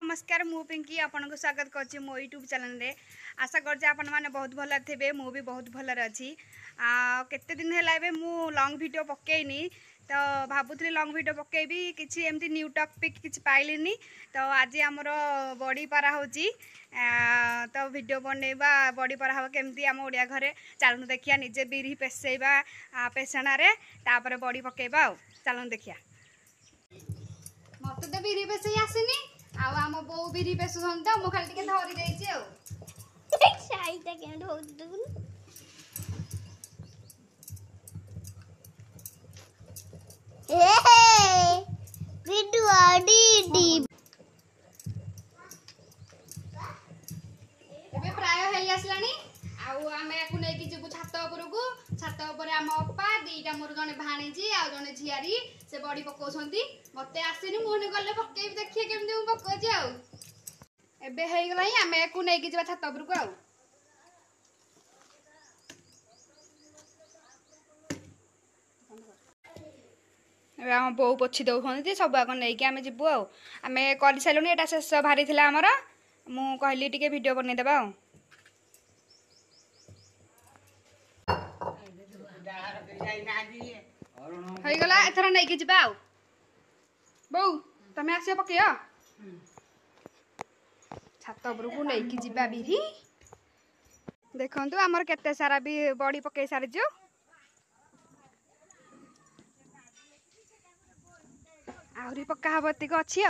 नमस्कार मु पिंकी आपन को स्वागत करछि मो यूट्यूब चैनल रे। आशा करछि आपन माने बहुत भल थेबे मु भी बहुत भल अछि। केते दिन हैला एबे मु लॉन्ग वीडियो पकेइनी तो भाबुथली लॉन्ग वीडियो पकेबी किछि एमती न्यू टॉपिक किछि पाइलिनी तो आज हमर बॉडी पारा होछि तो वीडियो बनेबा बॉडी पारा हो केमती हम ओडिया घरे चालनु देखिया निजे बिरी पेसेबा पेसणा रे तापर बॉडी पकेबा चालनु देखिया। मत तो बिरी पेसे आसीनी आम बो बिरी पेसुन तो मु खाली धरी देछि साइटा के ढोल दुन एबे प्राय हेई आसलानी आमे याकु नै कि जबु छात उपरकू छात ऊपर आम अप्पा दीटा मोर जने भाणीजी आ जने झियारी से बड़ी पकोसंती मते आसीनी मुने गले पकेबी देखिए केमदे मु पकोजी आ एबे हेई गलाई आमे याकु नै कि जबा छात उपरकू आ एबे हम बो पोछि दउ हंती सब आक नै कि आमे जिबु आ आमे करि साइलुनी एटा शेष भारी थिला हमर मु कहली टिके वीडियो बनै देबा आ गला एथरा नै कि जिबा आ बौ तमे आसे पकिया छात उपरकू नै कि जिबा बिरी देखंतु हमर केते सारा भी बॉडी पके सारि जो आउरी पक्का हबती को अछि आ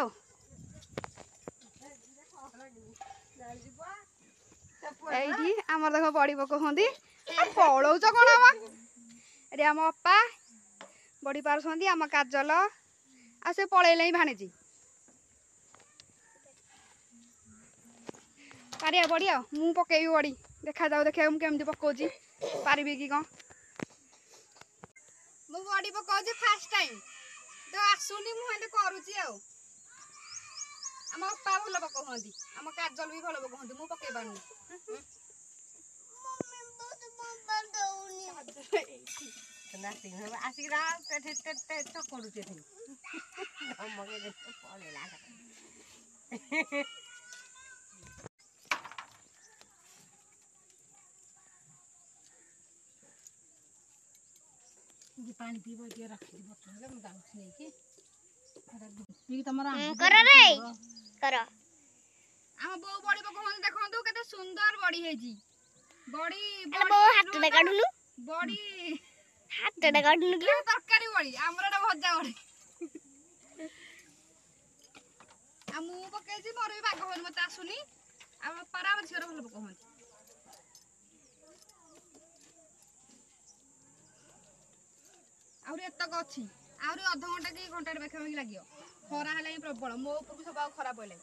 एठी हमर देखो बॉडी पको होंदी आ पळौ छ कोन आमा एडी हम अप्पा बॉडी पार सोंदी हम काजल आ से पळैलै भाणीजी पारिया बॉडी आ मु पकेबी बॉडी देखा जाऊ देखा हम केमदी पकोजी पारिबी की कोन मु बॉडी पकोजी फर्स्ट टाइम तो आसुनी मु हेते करूची आ हम अप्पा भलो पको होंदी हम काजल भी भलो पको होंदी मु पके बानी नाती हो आसिरा ते तो करूचे थे हम मगे पले ला पानी पीबो के रखी बोतल में दाउछ नै कि पी तमरा कर रे कर हम बो बड़ी पको होन देखंतु केते सुंदर बड़ी है जी बड़ी बो हाथ दे काढुनु बड़ी हाथ दे काढुनु के तरकारी बड़ी हमरडा भजा बड़ी आ मु पके जी मोर भी भाग होन मत आसुनी आ परा झियर भलो पको होन आउरी एतक अछि आउरी आधा घंटा की घंटा बेखा बेखी लागियो खरा हला ही प्रबल मो ऊपर सब खरा पइले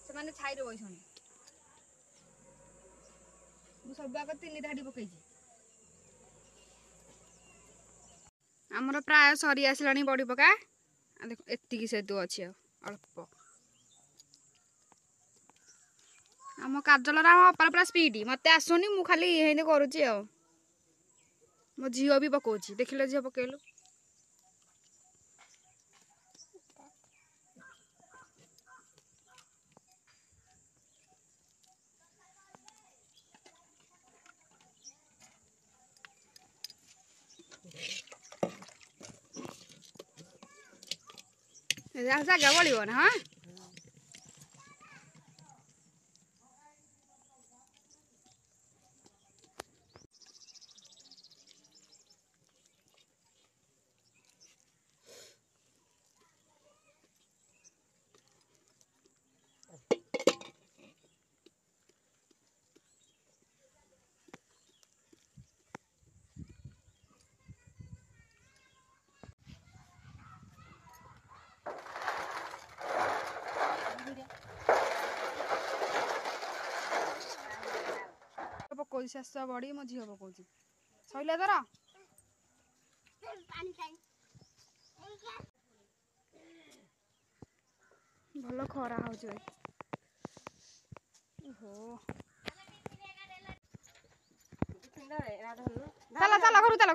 से माने छाई रे बइसनी मु सब आक तीन धाडी पकई छी हमर प्राय सरी आसलानी बॉडी पका देखो एत्ती की सेतु अछि अल्प हम काजल रा अपर पूरा स्पीड मते आसुनी मु खाली हेने करूची आ मो झियो भी पकोची देखिलो झियो पकेलु जागा बलियो ना हां पकोजी शेष बड़ी मो झील पकोजी सैला दर भल खरा हो चला चला करू चला